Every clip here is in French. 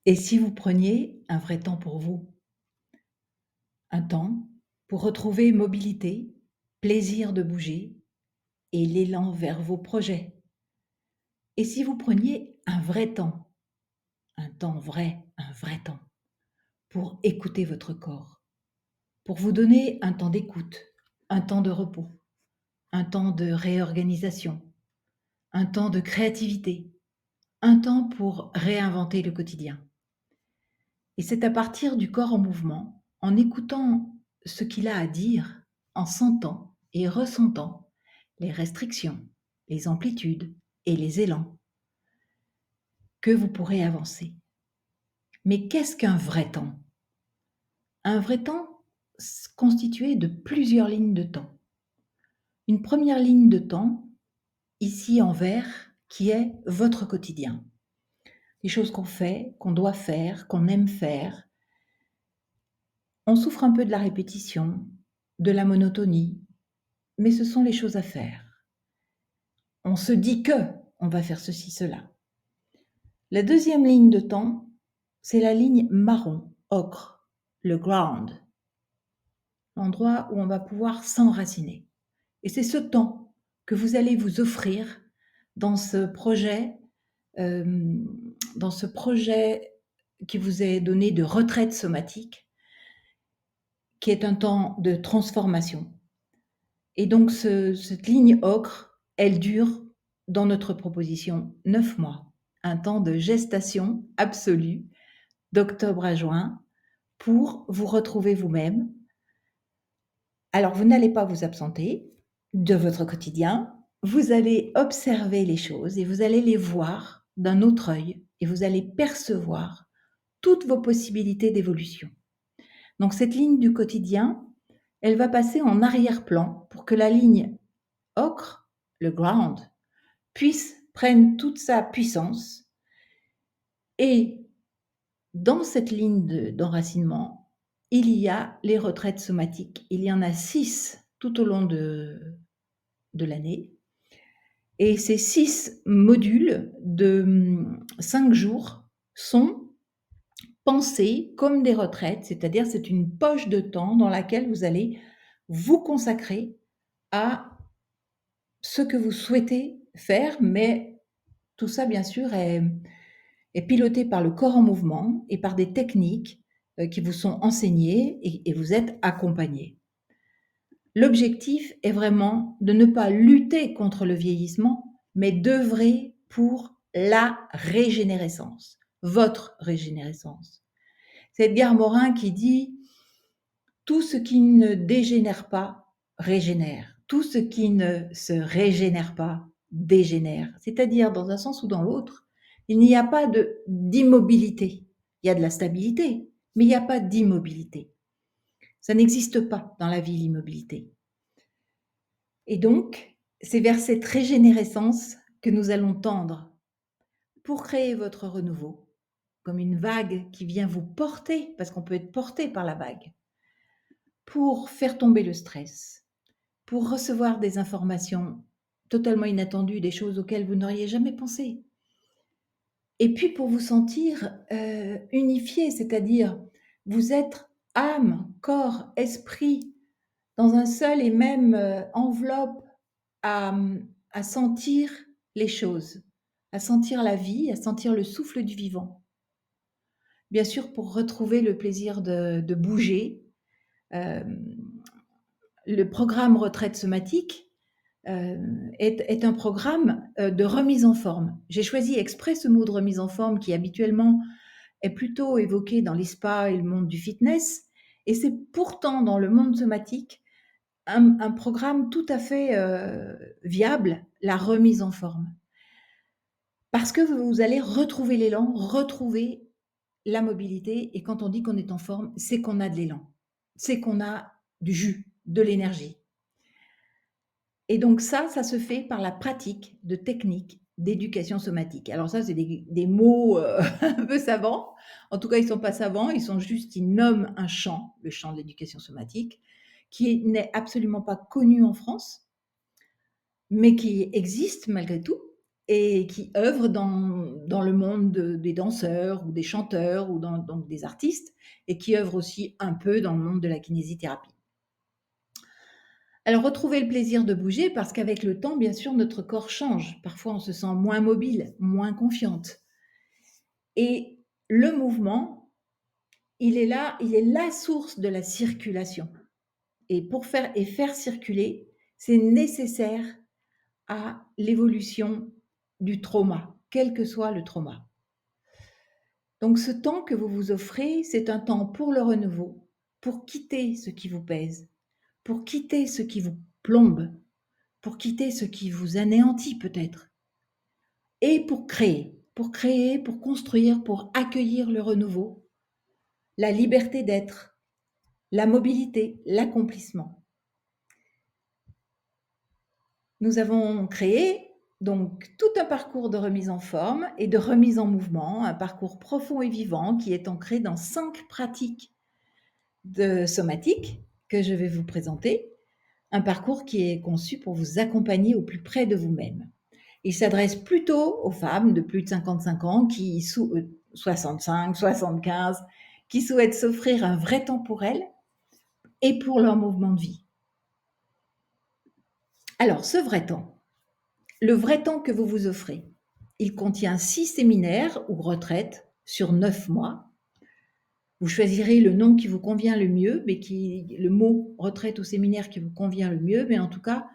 Et si vous preniez un vrai temps pour vous? Un temps pour retrouver mobilité, plaisir de bouger et l'élan vers vos projets? Et si vous preniez un temps vrai, un vrai temps pour écouter votre corps, pour vous donner un temps d'écoute, un temps de repos, un temps de réorganisation, un temps de créativité, un temps pour réinventer le quotidien? Et c'est à partir du corps en mouvement, en écoutant ce qu'il a à dire, en sentant et ressentant les restrictions, les amplitudes et les élans, que vous pourrez avancer. Mais qu'est-ce qu'un vrai temps? Un vrai temps constitué de plusieurs lignes de temps. Une première ligne de temps, ici en vert, qui est votre quotidien. Les choses qu'on fait, qu'on doit faire, qu'on aime faire. On souffre un peu de la répétition, de la monotonie, mais ce sont les choses à faire. On se dit que on va faire ceci, cela. La deuxième ligne de temps, c'est la ligne marron, ocre, le ground, l'endroit où on va pouvoir s'enraciner. Et c'est ce temps que vous allez vous offrir dans ce projet, euh, dans ce projet qui vous est donné de retraite somatique, qui est un temps de transformation. Et donc, cette ligne ocre, elle dure, dans notre proposition, 9 mois. Un temps de gestation absolue, d'octobre à juin, pour vous retrouver vous-même. Alors, vous n'allez pas vous absenter de votre quotidien. Vous allez observer les choses et vous allez les voir d'un autre œil et vous allez percevoir toutes vos possibilités d'évolution. Donc, cette ligne du quotidien, elle va passer en arrière-plan pour que la ligne ocre, le ground, prenne toute sa puissance. Et dans cette ligne d'enracinement, il y a les retraites somatiques. Il y en a 6 tout au long de l'année. Et ces 6 modules de 5 jours sont pensés comme des retraites, c'est-à-dire c'est une poche de temps dans laquelle vous allez vous consacrer à ce que vous souhaitez faire, mais tout ça, bien sûr, est piloté par le corps en mouvement et par des techniques qui vous sont enseignées et vous êtes accompagné. L'objectif est vraiment de ne pas lutter contre le vieillissement, mais d'œuvrer pour la régénérescence, votre régénérescence. C'est Edgar Morin qui dit « Tout ce qui ne dégénère pas régénère. Tout ce qui ne se régénère pas dégénère. » C'est-à-dire, dans un sens ou dans l'autre, il n'y a pas d'immobilité. Il y a de la stabilité, mais il n'y a pas d'immobilité. Ça n'existe pas dans la vie, l'immobilité. Et donc, c'est vers cette régénérescence que nous allons tendre pour créer votre renouveau, comme une vague qui vient vous porter, parce qu'on peut être porté par la vague, pour faire tomber le stress, pour recevoir des informations totalement inattendues, des choses auxquelles vous n'auriez jamais pensé. Et puis pour vous sentir unifié, c'est-à-dire vous êtes âme, corps, esprit, dans un seul et même enveloppe à, à sentir les choses, à sentir la vie, à sentir le souffle du vivant. Bien sûr, pour retrouver le plaisir de bouger, euh, le programme retraite somatique est un programme de remise en forme. J'ai choisi exprès ce mot de remise en forme qui habituellement est plutôt évoqué dans les spas et le monde du fitness, et c'est pourtant dans le monde somatique un programme tout à fait viable, la remise en forme. Parce que vous allez retrouver l'élan, retrouver la mobilité, et quand on dit qu'on est en forme, c'est qu'on a de l'élan, c'est qu'on a du jus, de l'énergie. Et donc ça se fait par la pratique de techniques d'éducation somatique. Alors ça, c'est des mots un peu savants. En tout cas, ils ne sont pas savants, ils nomment un champ, le champ de l'éducation somatique, qui n'est absolument pas connu en France, mais qui existe malgré tout. et qui œuvrent dans le monde des danseurs ou des chanteurs ou donc des artistes, et qui œuvrent aussi un peu dans le monde de la kinésithérapie. Alors, retrouver le plaisir de bouger parce qu'avec le temps, bien sûr, notre corps change. Parfois, on se sent moins mobile, moins confiante. Et le mouvement, il est là, il est la source de la circulation. Et pour faire circuler, c'est nécessaire à l'évolution du trauma, quel que soit le trauma. Donc ce temps que vous vous offrez, c'est un temps pour le renouveau, pour quitter ce qui vous pèse, pour quitter ce qui vous plombe, pour quitter ce qui vous anéantit peut-être, et pour créer, pour construire, pour accueillir le renouveau, la liberté d'être, la mobilité, l'accomplissement. Nous avons créé donc tout un parcours de remise en forme et de remise en mouvement, un parcours profond et vivant qui est ancré dans 5 pratiques de somatique que je vais vous présenter, un parcours qui est conçu pour vous accompagner au plus près de vous-même. Il s'adresse plutôt aux femmes de plus de 55 ans, 65, 75, qui souhaitent s'offrir un vrai temps pour elles et pour leur mouvement de vie. Alors, ce vrai temps, le vrai temps que vous vous offrez, il contient 6 séminaires ou retraites sur 9 mois. Vous choisirez le nom qui vous convient le mieux, mais le mot retraite ou séminaire qui vous convient le mieux, mais en tout cas,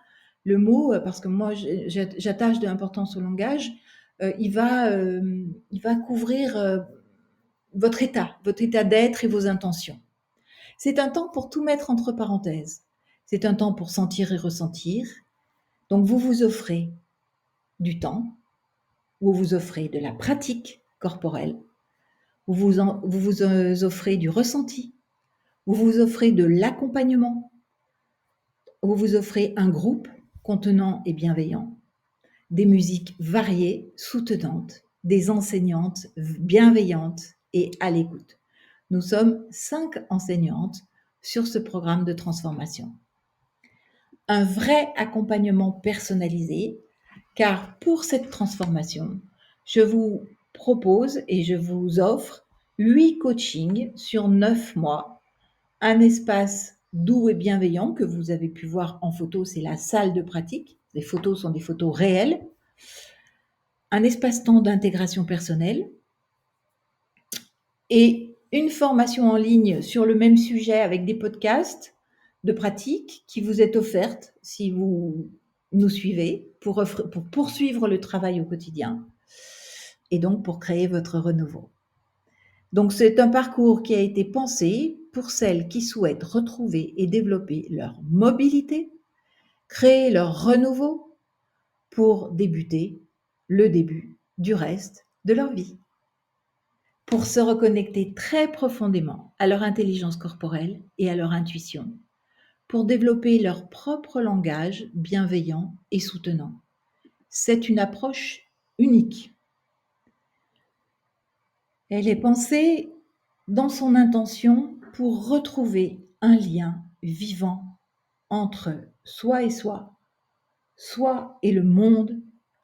le mot, parce que moi j'attache de l'importance au langage, il va couvrir votre état d'être et vos intentions. C'est un temps pour tout mettre entre parenthèses. C'est un temps pour sentir et ressentir. Donc vous vous offrez du temps, vous vous offrez de la pratique corporelle, vous vous offrez du ressenti, vous vous offrez de l'accompagnement, vous vous offrez un groupe contenant et bienveillant, des musiques variées, soutenantes, des enseignantes bienveillantes et à l'écoute. Nous sommes 5 enseignantes sur ce programme de transformation. Un vrai accompagnement personnalisé, car pour cette transformation, je vous propose et je vous offre 8 coachings sur 9 mois, un espace doux et bienveillant que vous avez pu voir en photo, c'est la salle de pratique. Les photos sont des photos réelles. Un espace-temps d'intégration personnelle et une formation en ligne sur le même sujet avec des podcasts de pratique qui vous est offerte si vous nous suivez pour poursuivre le travail au quotidien et donc pour créer votre renouveau. Donc c'est un parcours qui a été pensé pour celles qui souhaitent retrouver et développer leur mobilité, créer leur renouveau pour débuter le début du reste de leur vie. Pour se reconnecter très profondément à leur intelligence corporelle et à leur intuition, pour développer leur propre langage bienveillant et soutenant. C'est une approche unique. Elle est pensée dans son intention pour retrouver un lien vivant entre soi et soi, soi et le monde,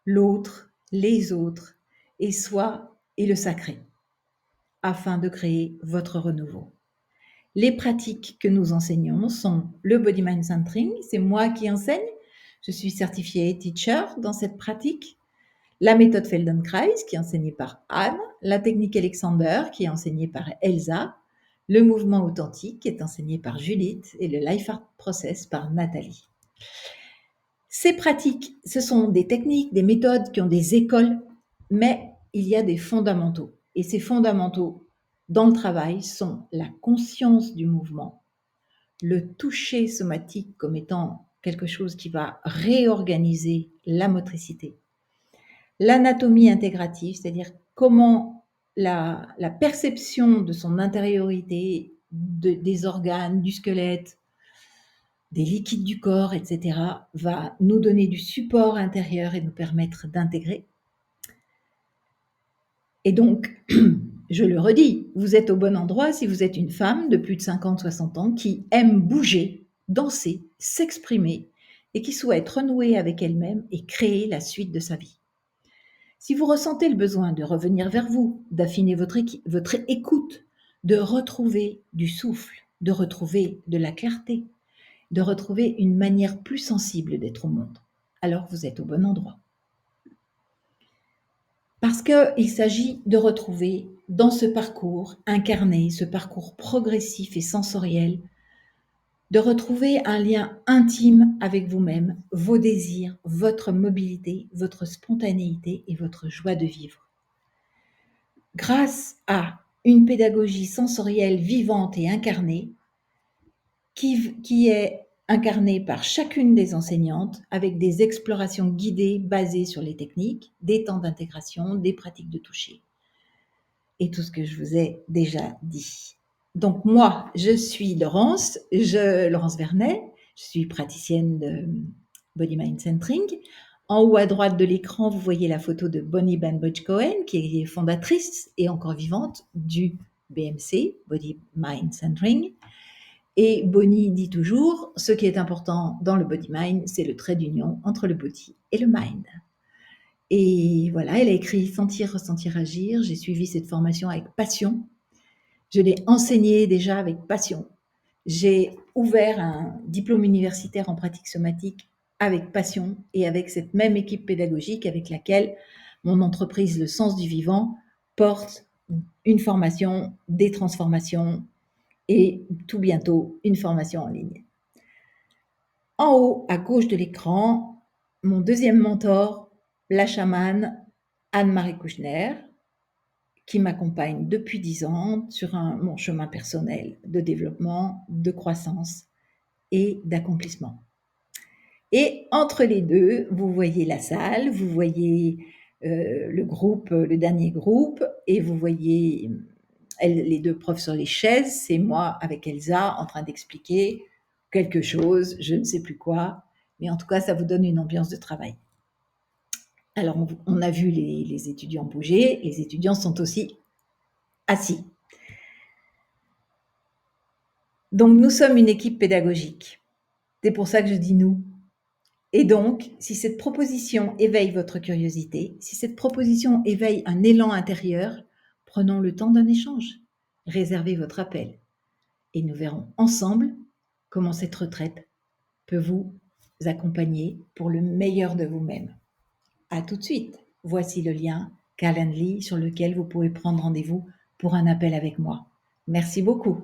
l'autre, les autres, et soi et le sacré, afin de créer votre renouveau. Les pratiques que nous enseignons sont le Body Mind Centering, c'est moi qui enseigne, je suis certifiée teacher dans cette pratique, la méthode Feldenkrais qui est enseignée par Anne, la technique Alexander qui est enseignée par Elsa, le mouvement authentique qui est enseigné par Judith et le Life Art Process par Nathalie. Ces pratiques, ce sont des techniques, des méthodes qui ont des écoles, mais il y a des fondamentaux. Et ces fondamentaux dans le travail sont la conscience du mouvement, le toucher somatique comme étant quelque chose qui va réorganiser la motricité, l'anatomie intégrative, c'est-à-dire comment la perception de son intériorité, des organes, du squelette, des liquides du corps, etc., va nous donner du support intérieur et nous permettre d'intégrer. Et donc, je le redis, vous êtes au bon endroit si vous êtes une femme de plus de 50-60 ans qui aime bouger, danser, s'exprimer et qui souhaite renouer avec elle-même et créer la suite de sa vie. Si vous ressentez le besoin de revenir vers vous, d'affiner votre écoute, de retrouver du souffle, de retrouver de la clarté, de retrouver une manière plus sensible d'être au monde, alors vous êtes au bon endroit. Parce qu'il s'agit de retrouver dans ce parcours incarné, ce parcours progressif et sensoriel, de retrouver un lien intime avec vous-même, vos désirs, votre mobilité, votre spontanéité et votre joie de vivre. Grâce à une pédagogie sensorielle vivante et incarnée, qui est incarnée par chacune des enseignantes avec des explorations guidées basées sur les techniques, des temps d'intégration, des pratiques de toucher et tout ce que je vous ai déjà dit. Donc moi, je suis Laurence Vernet, je suis praticienne de Body Mind Centering. En haut à droite de l'écran, vous voyez la photo de Bonnie Banbodge Cohen, qui est fondatrice et encore vivante du BMC, Body Mind Centering. Et Bonnie dit toujours, ce qui est important dans le Body Mind, c'est le trait d'union entre le body et le mind. Et voilà, elle a écrit Sentir, ressentir, agir. J'ai suivi cette formation avec passion. Je l'ai enseignée déjà avec passion. J'ai ouvert un diplôme universitaire en pratique somatique avec passion et avec cette même équipe pédagogique avec laquelle mon entreprise Le Sens du Vivant porte une formation, des transformations et tout bientôt une formation en ligne. En haut à gauche de l'écran, mon deuxième mentor, la chamane Anne-Marie Kouchner, qui m'accompagne depuis 10 ans sur mon chemin personnel de développement, de croissance et d'accomplissement. Et entre les deux, vous voyez la salle, vous voyez le groupe, le dernier groupe, et vous voyez les deux profs sur les chaises, c'est moi avec Elsa en train d'expliquer quelque chose, je ne sais plus quoi, mais en tout cas, ça vous donne une ambiance de travail. Alors, on a vu les étudiants bouger, les étudiants sont aussi assis. Donc, nous sommes une équipe pédagogique. C'est pour ça que je dis nous. Et donc, si cette proposition éveille votre curiosité, si cette proposition éveille un élan intérieur, prenons le temps d'un échange. Réservez votre appel. Et nous verrons ensemble comment cette retraite peut vous accompagner pour le meilleur de vous-même. À tout de suite. Voici le lien Calendly sur lequel vous pouvez prendre rendez-vous pour un appel avec moi. Merci beaucoup.